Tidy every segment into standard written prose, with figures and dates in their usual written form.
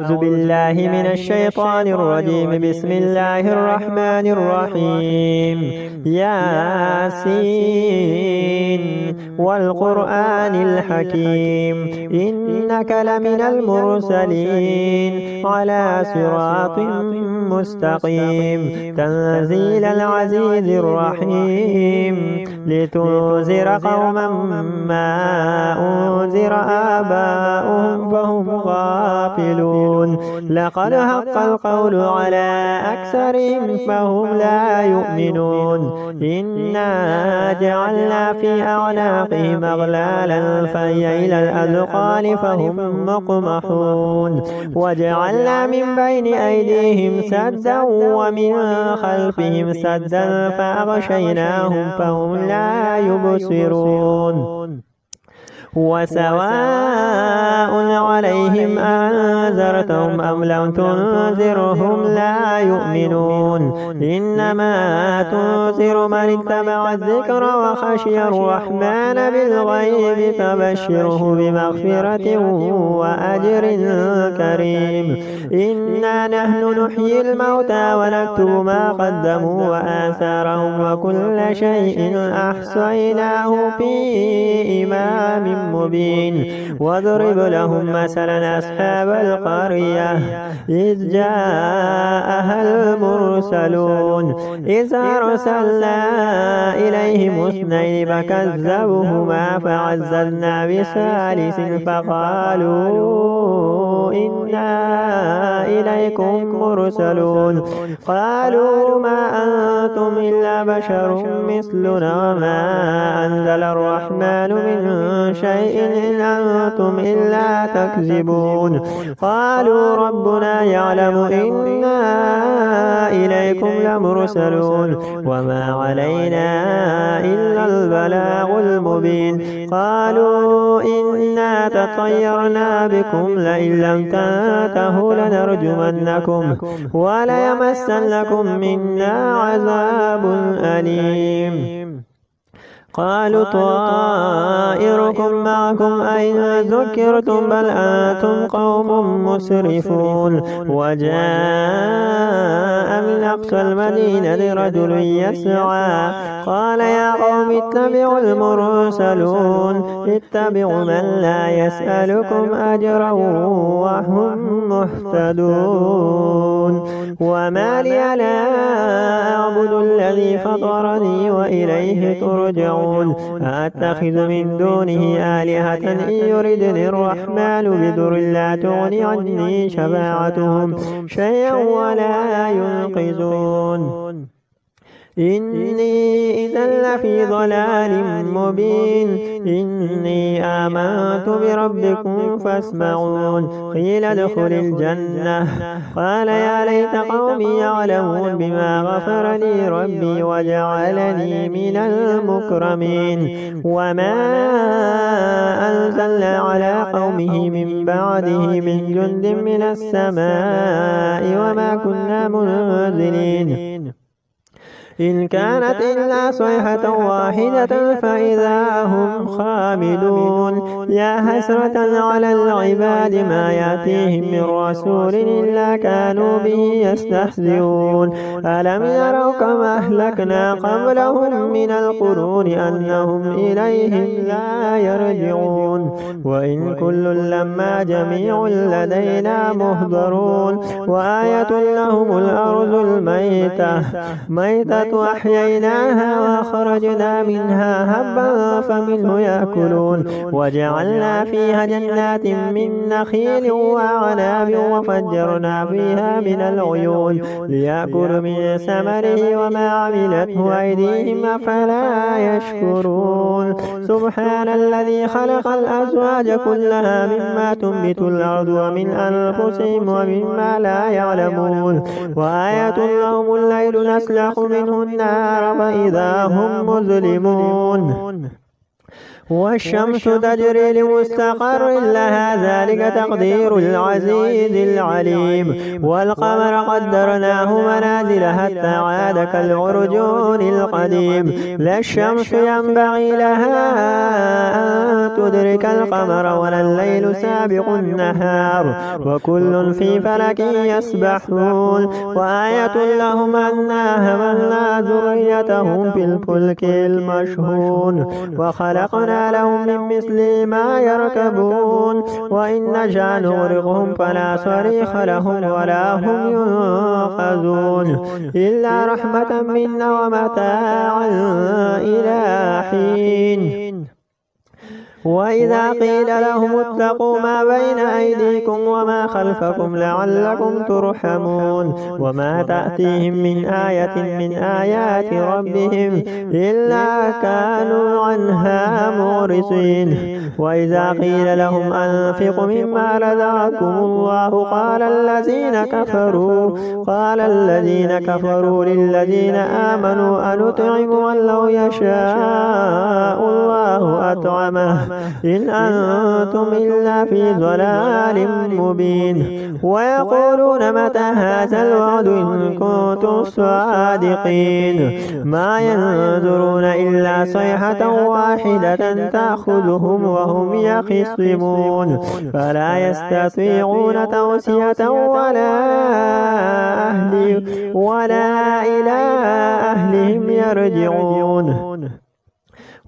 أعوذ بالله من الشيطان الرجيم. بسم الله الرحمن الرحيم. ياسين والقرآن الحكيم إنك لمن المرسلين على صراط مستقيم تنزيل العزيز الرحيم لتنذر قوما ما أنذر آباؤهم فهم غافلون. لقد حق القول على أكثرهم فهم لا يؤمنون. إنا جعلنا في أعناقهم أغلالا فهي إلى الأذقان فهم مقمحون. وجعلنا من بين أيديهم سدا ومن خلفهم سدا فأغشيناهم فهم لا يبصرون. وسواء عليهم أنذرتهم أم لم تنذرهم لا يؤمنون. إنما تنذر من اتبع الذكر وخشي الرحمن بالغيب فبشره بمغفرة وأجر كريم. إنا نحن نحيي الموتى ونكتب ما قدموا وآثارهم وكل شيء أحصيناه في إمام مبين. واضرب لهم مثلا أصحاب القرية إذ جاءها المرسلون إذ أرسلنا إليهم اثنين فكذبوهما فعززنا بثالث فقالوا إنا إليكم مرسلون. قالوا ما أنتم إلا بشر مثلنا وما أنزل الرحمن من شيء إن أنتم إلا تكذبون. قالوا ربنا يعلم إنا إليكم لمرسلون وما علينا إلا البلاغ المبين. قالوا إنا تطيرنا بكم لئن لم تنتهوا لنرجمنكم وليمسنكم منا عذاب أليم. قالوا طائركم معكم أين ذكرتم بل أنتم قوم مسرفون. وجاء من أقصى المدينة رجل يسعى قال يا قوم اتبعوا المرسلون اتبعوا من لا يسألكم أجرا وهم مهتدون. وما لي لا أعبد الذي فطرني وإليه ترجعون. أتخذ من دونه آلهة إن يردني الرحمن بضر لا تغني عني شفاعتهم شيئا ولا ينقذون. إني إذا لفي ضلال مبين. إني آمنت بربكم فاسمعون. قيل ادخل الجنة قال يا ليت قومي يعلمون بما غفر لي ربي وجعلني من المكرمين. وما أنزلنا على قومه من بعده من جند من السماء وما كنا منزلين إن كانت إلا صيحة واحدة فإذا هم خامدون. يا حسرة على العباد ما يأتيهم من رسول إلا كانوا به يستهزئون. ألم يروا كما أهلكنا قبلهم من القرون أنهم إليهم لا يرجعون. وإن كل لما جميع لدينا مهضرون. وآية لهم الأرض الميتة أحييناها وأخرجنا منها هبا فمنه يأكلون. وجعلنا فيها جنات من نخيل وأعناب وفجرنا فيها من العيون ليأكلوا من ثمره وما عملته أيديهم أفلا يشكرون. سبحان الذي خلق الأزواج كلها مما تنبت الأرض ومن أنفسهم ومما لا يعلمون. وآية لهم الليل نسلخ منه النار فإذا هم مظلمون. والشمس تجري لمستقر لها ذلك تقدير العزيز العليم والقمر قدرناه منازل حتى عاد كالعرجون القديم لا الشمس ينبغي لها أن تدرك القمر ولا الليل سابق النهار وكل في فلك يسبحون وآية لهم أنا حملنا ذريتهم في الفلك المشحون وخلقنا لهم من مثل ما يركبون وإن نشأ نغرقهم فلا صريخ لهم ولا هم ينقذون إلا رحمة منا ومتاعا إلى حين وإذا قيل لهم اتقوا ما بين أيديكم وما خلفكم لعلكم ترحمون وما تأتيهم من آية من آيات ربهم إلا كانوا عنها معرضين وإذا قيل لهم أنفقوا مما رزقكم الله قال الذين كفروا للذين آمنوا أنطعم من لو يشاء الله أطعمه إن أنتم إلا في ضلال مبين ويقولون متى هذا الوعد إن كنتم صادقين ما ينظرون إلا صيحة واحدة تأخذهم وهم يخصمون فلا يستطيعون توصية ولا إلى أهلهم يرجعون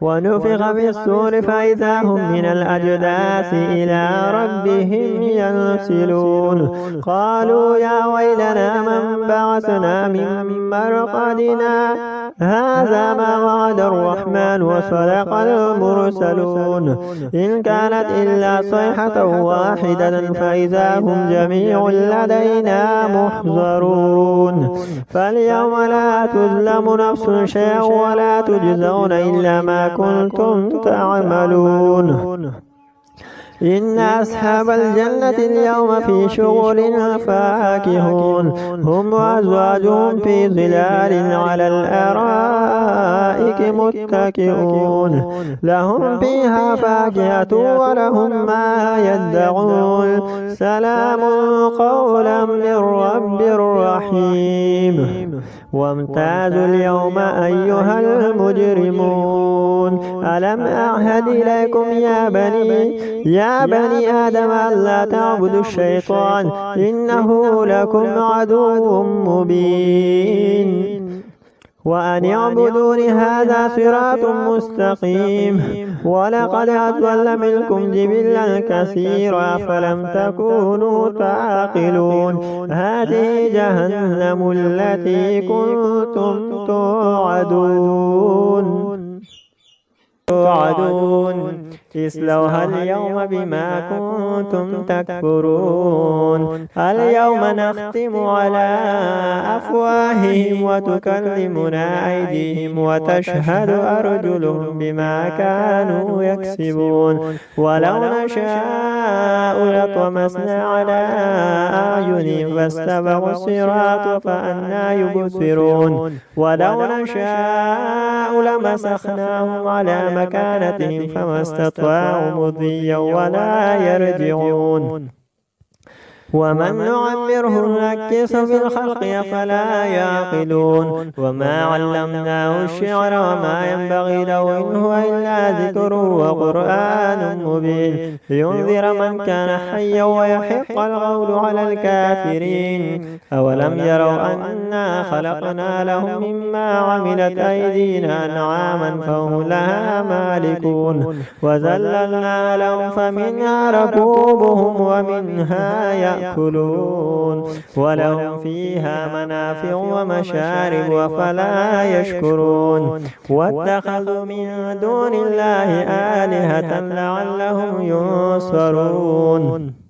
ونفخ في الصور فإذا هم من الأجداث إلى ربهم ينسلون قالوا يا ويلنا من بعثنا من مرقدنا هذا ما وعد الرحمن وصدق المرسلون إن كانت إلا صيحة واحدة فإذا هم جميع لدينا محضرون فاليوم لا تظلم نفس شيئا ولا تجزون إلا ما كنتم تعملون إن أصحاب الجنة اليوم في شغل فاكهون هم وأزواجهم في ظلال على الأرائك متكئون لهم فيها فاكهة ولهم ما يدعون سلام قولا من رب رحيم وامتازوا اليوم أيها المجرمون ألم أعهد إليكم يا بني آدم ألا تعبدوا الشيطان إنه لكم عدو مبين وأن اعبدوني هذا صراط مستقيم ولقد أضل منكم جبلا كثيرا فلم تكونوا تعقلون هذه جهنم التي كنتم توعدون اصلوها اليوم بما كنتم تكفرون اليوم نختم على أفواههم وتكلمنا أيديهم وتشهد أرجلهم بما كانوا يكسبون ولو نشاء لطمسنا على أعينهم فاستبقوا الصراط فأنى يبصرون ولو نشاء لمسخناهم على مكانتهم فما استطاعوا مضيا ولا يرجعون ومن نعمره نكسه في الخلق أفلا يعقلون وما علمناه الشعر وما ينبغي له إن هو إلا ذكر وقرآن مبين لينذر من كان حيا ويحق القول على الكافرين أولم يروا أنا خلقنا لهم مما عملت أيدينا أنعاما فهم لها مالكون وذللنا لهم فمنها ركوبهم ومنها يأكلون ولهم فيها منافع ومشارب أفلا يشكرون واتخذوا من دون الله آلهة لعلهم ينصرون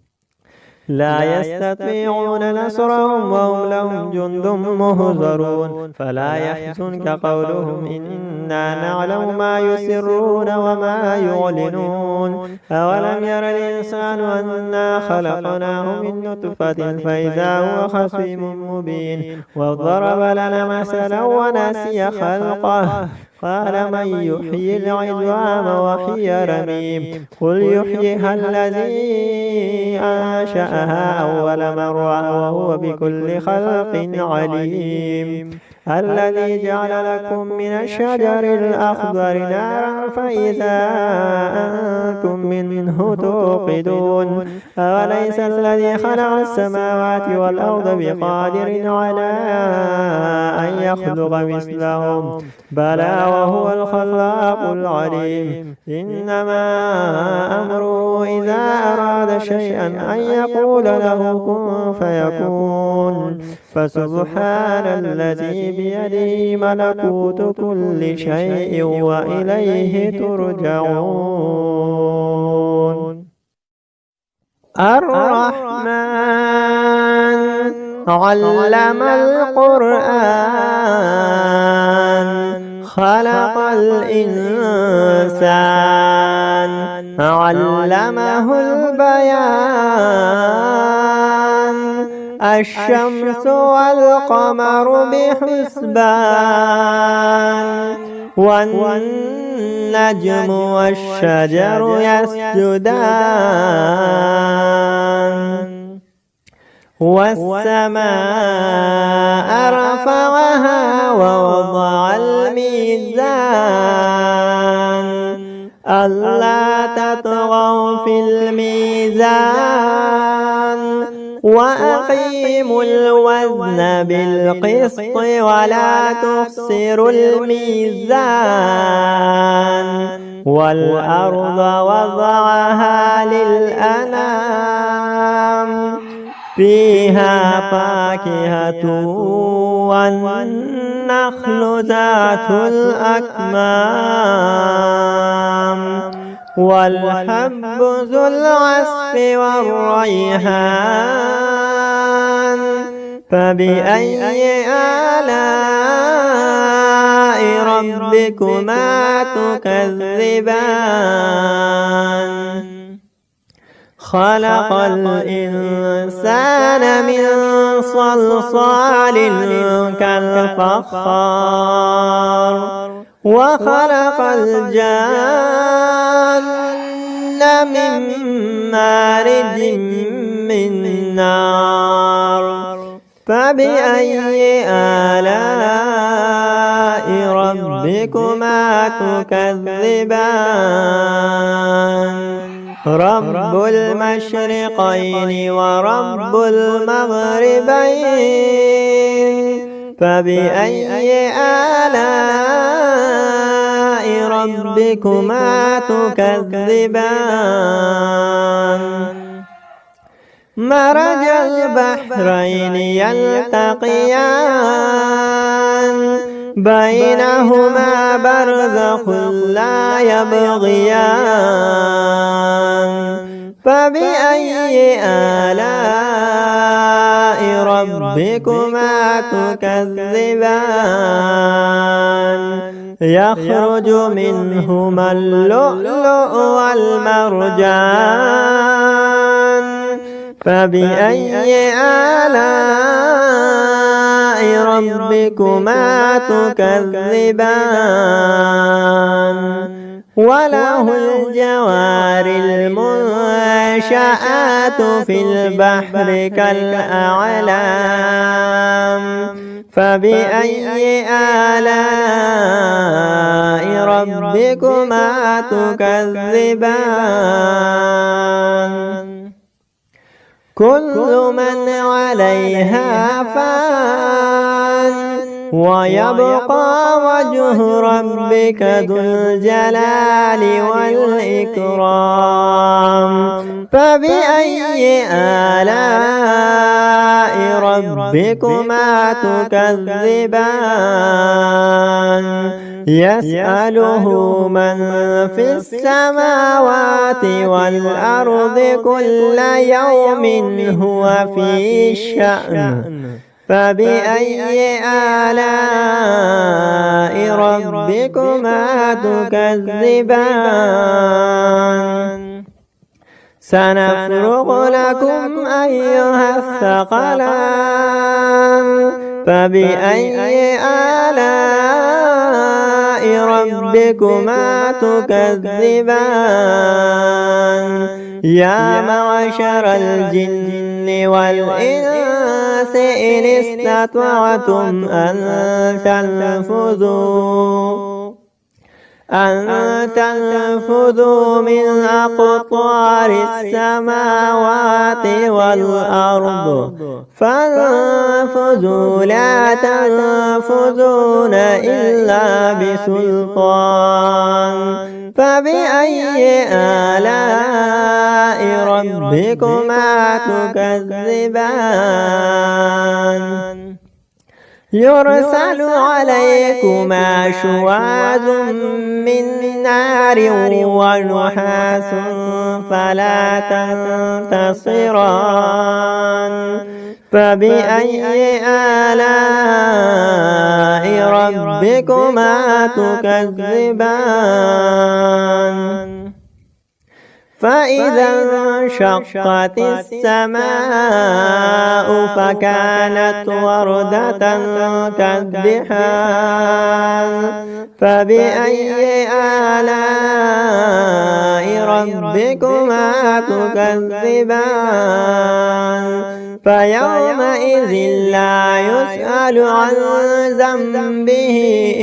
لا يستطيعون نصرهم وهم لهم جند مهزرون فلا يحزنك قولهم إنا نعلم ما يسرون وما يعلنون أولم ير الإنسان أنا خلقناه من نطفة فإذا هو خصيم مبين وضرب لنا مثلا ونسي خلقه قال من يحيي العظام وهي رميم قل يحييها الذي أنشأها أول مرة وهو بكل خلق عليم الذي جعل لكم من الشجر الأخضر نارا فإذا أنتم منه توقدون أوليس الذي خلق السماوات والأرض بقادر على أن يخلق مثلهم بلى وهو الخلاق العليم إنما أمره إذا أراد شيئا أن يقول له كن فيكون فسبحان الذي بيده ملكوت كل شيء وإليه ترجعون الرحمن علم القرآن خلق الإنسان علمه البيان الشمس والقمر بحسبان والنجم والشجر يسجدان والسماء رفعها ووضع الميزان ألا تطغوا في الميزان وأقيموا الوزن بالقسط ولا تخسروا الميزان والأرض وضعها للأنام فيها فاكهة والنخل ذات الأكمام والحب ذو العصف والريحان فبأي آلاء ربكما تكذبان خلق الإنسان من صلصال كالفخار وخلق الجان من مارج من نار فبأي آلاء ربكما تكذبان رب المشرقين ورب المغربين فبأي آلاء ربكما تكذبان مرج البحرين يلتقيان بينهما برزخ لا يبغيان فبأي آلاء ربكما تكذبان يخرج منهما اللؤلؤ والمرجان فبأي آلاء ربكما تكذبان وله الجوار المنشآت في البحر كالأعلام فبأي آلاء ربكما تكذبان كل من عليها فان ويبقى وجه ربك ذو الجلال والإكرام فبأي آلاء ربكما تكذبان يسأله من في السماوات والأرض كل يوم هو في شأن فبأي آلاء ربكما تكذبان سنفرغ لكم أيها الثقلان فبأي آلاء ربكما تكذبان يا معشر الجن والإنس إن استطعتم أن تنفذوا من أقطار السماوات والأرض فانفذوا لا تنفذون إلا بسلطان فبأي آلاء ربكما تكذبان يرسل عليكما شواظ من نار ونحاس فلا تنتصران فبأي آلاء ربكما تكذبان فإذا انشقت السماء فكانت وردة كالدحان فبأي آلاء ربكما تكذبان فيومئذ لا يسأل عن ذنبه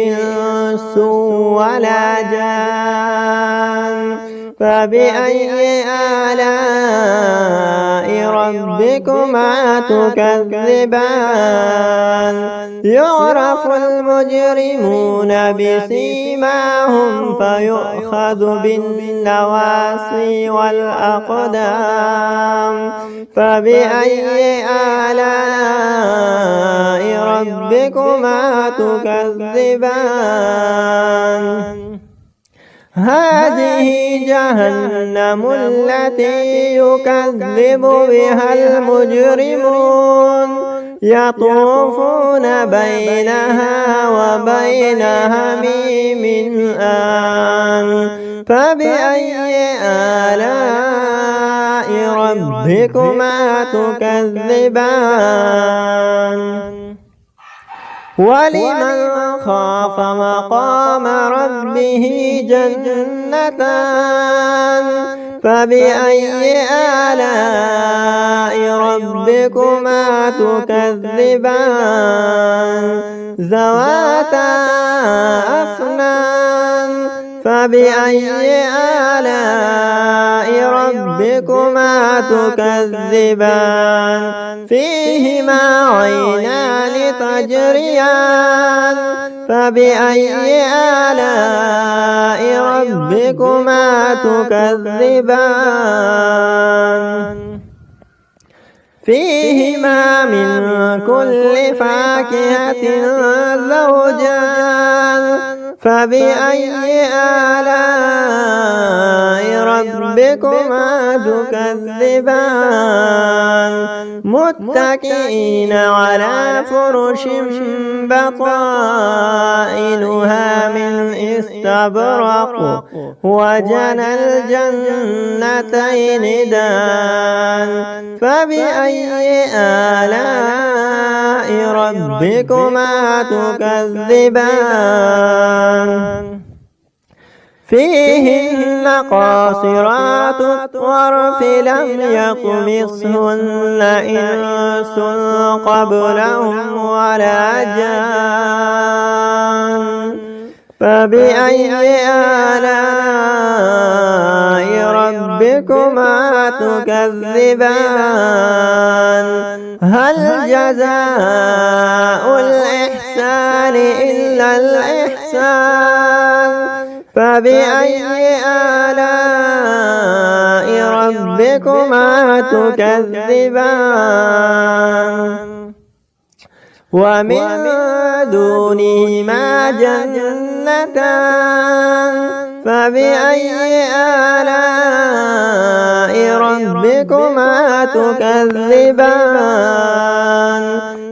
إنس ولا جان فبأي آلاء ربكما تكذبان يعرف المجرمون بسيماهم فيؤخذ بالنواصي والأقدام فبأي آلاء ربكما تكذبان هذه جهنم التي يكذب بها المجرمون يطوفون بينها وبين حميم آن فبأي آلاء ربكما تكذبان ولمن خاف مقام ربه جنتان فبأي آلاء ربكما تكذبان ذواتا أفنان فبأي آلاء ربكما تكذبان فيهما عينان تجريان فبأي آلاء ربكما تكذبان فيهما من كل فاكهة زوجان فبأي آلاء ربكما تكذبان متكئين على فرش بطائنها من استبرق وجنى الجنتين دان فبأي آلاء ربكما تكذبان فيهن قاصرات الطرف لم يطمثهن إنس قبلهم ولا جان فبأي آلاء ربكما تكذبان هل جزاء الإحسان إلا الإحسان فبأي آلاء ربكما تكذبان ومن دونهما جنتان فبأي آلاء ربكما تكذبان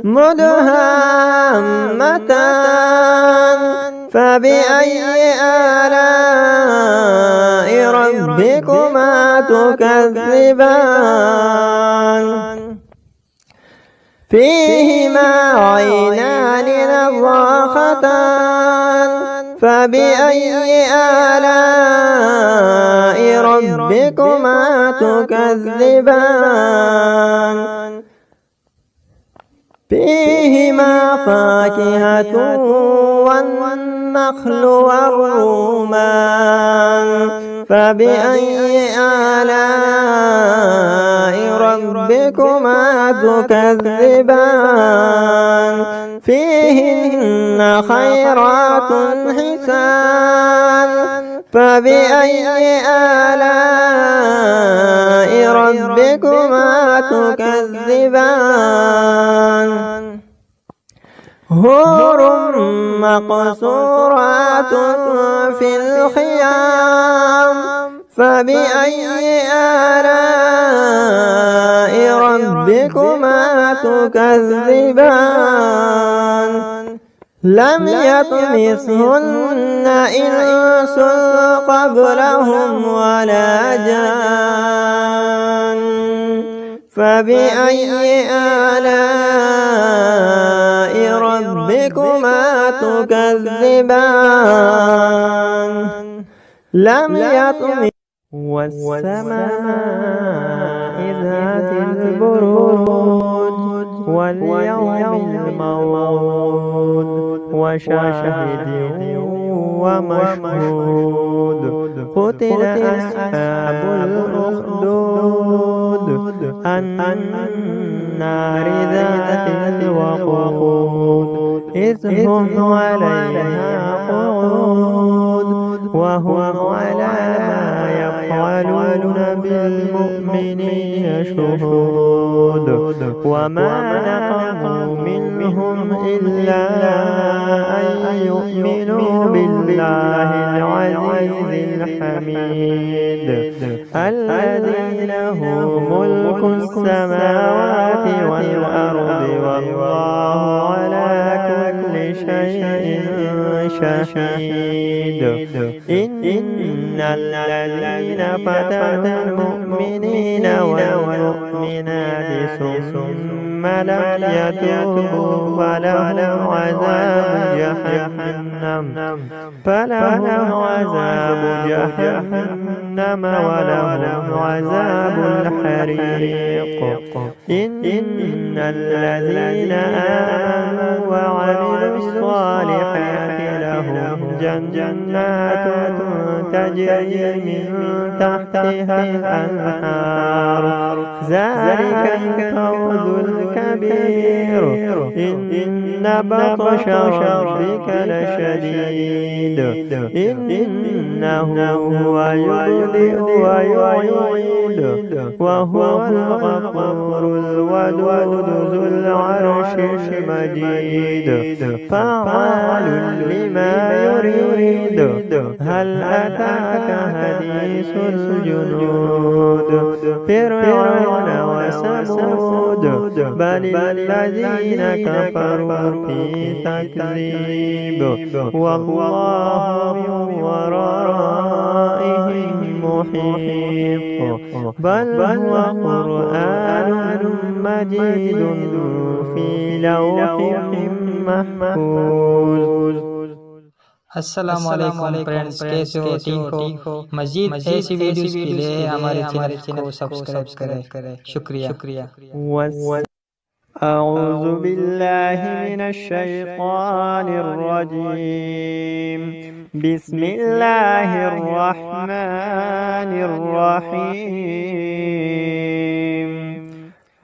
مدهامتان فبأي آلاء ربكما تكذبان فيهما عينان نضاختان فبأي آلاء ربكما تكذبان فيهما فاكهة والنخل والرمان فبأي آلاء ربكما تكذبان فيهن خيرات حسان فبأي آلاء ربكما تكذبان حور مقصورات في الخيام فبأي آلاء ربكما تكذبان لم يطمثهن إنس قبلهم ولا جان فبأي آلاء ربكما تكذبان لم يطمث والسماء ذات البروج واليوم الموعود وشاهد ومشهود قتل أصحاب الأخدود النار ذات الوقود إذ هم عليها قعود وهم على ما يفعلون بالمؤمنين شهود وما نقموا منهم إلا أن يؤمنوا بالله العزيز الحميد الذي له ملك السماوات والأرض والله على كل شيء شهيد إن الذين فتنوا المؤمنين والمؤمنات ثم لم يتوبوا فلهم عذاب جهنم ولهم عذاب الحريق إن الذين آمنوا وعملوا الصالحات لهم جنات تجري من تحتها الأنهار ذلك الفوز الكبير إن بطش ربك لشديد إنه هو يبدئ ويعيد وهو الغفور الودود ذو العرش المجيد فعال لما يريد هل أتاك حديث الجنود فرعون وثمود بل الذين كفروا في تكذيب والله من ورائهم محيط بل هو قرآن مجيد في لوح محفوظ। अस्सलाम वालेकुम फ्रेंड्स, कैसे हो? ठीक हो? मजीद ऐसी वीडियोस के लिए हमारे चैनल को सब्सक्राइब करें। शुक्रिया। أعوذ بالله من الشيطان الرجيم بسم الله الرحمن الرحيم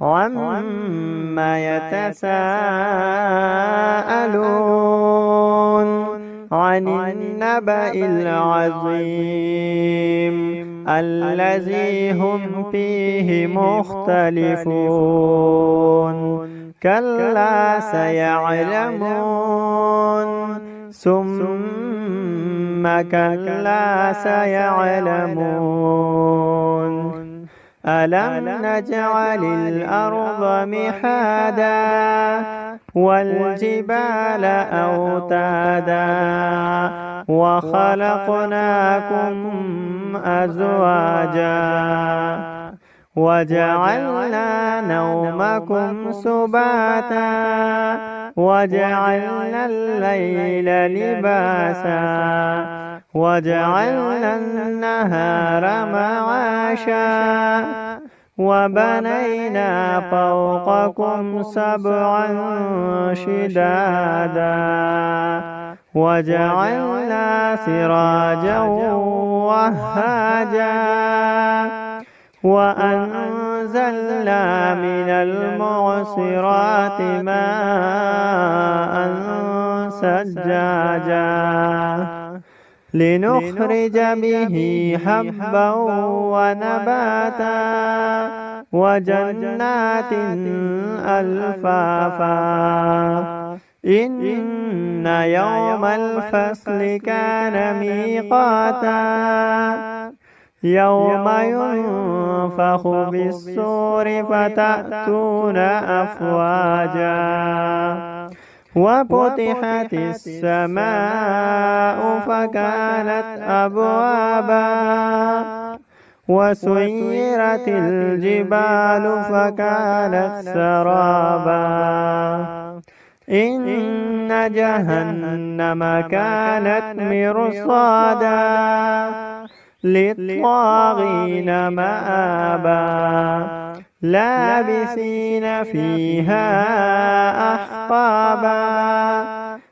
عما يتساءلون عن النبأ العظيم الذي هم فيه مختلفون كلا سيعلمون ثم كلا سيعلمون ألم نجعل الأرض مهادا والجبال أوتادا وخلقناكم أزواجا وجعلنا نومكم سباتا وجعلنا الليل لباسا وجعلنا النهار معاشا وبنينا فوقكم سبعا شدادا وجعلنا سراجا وهاجا وأنزلنا من المعصرات ماء ثجاجا لنخرج به حبا ونباتا وجنات ألفافا إن يوم الفصل كان ميقاتا يوم ينفخ بالصور فتأتون أفواجا وفتحت السماء فكانت أبوابا وسيرت الجبال فكانت سرابا إن جهنم كانت مرصادا للطاغين مآبا لابثين فيها أحقابا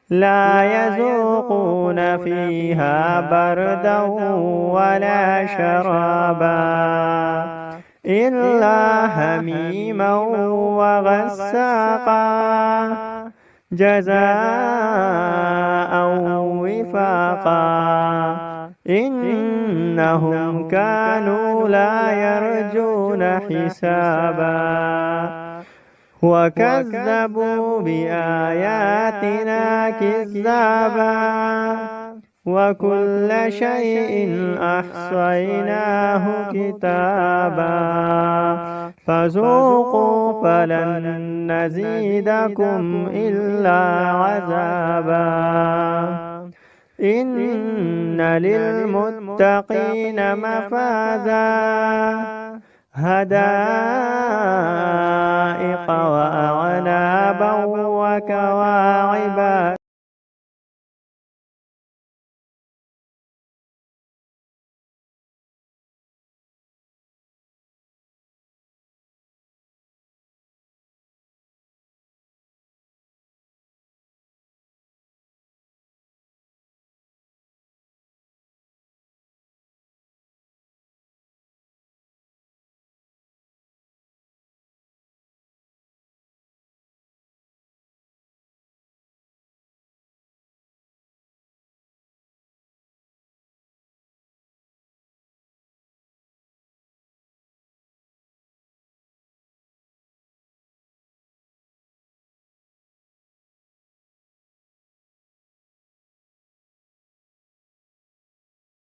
لا يذوقون فيها بردا ولا شرابا إلا حميما وغساقا جزاء وفاقا إنهم كانوا لا يرجون حسابا وكذبوا بآياتنا كذابا وكل شيء أحصيناه كتابا فذوقوا فلن نزيدكم إلا عذابا إن للمتقين مفازا هدائق وأعنابا وكواعب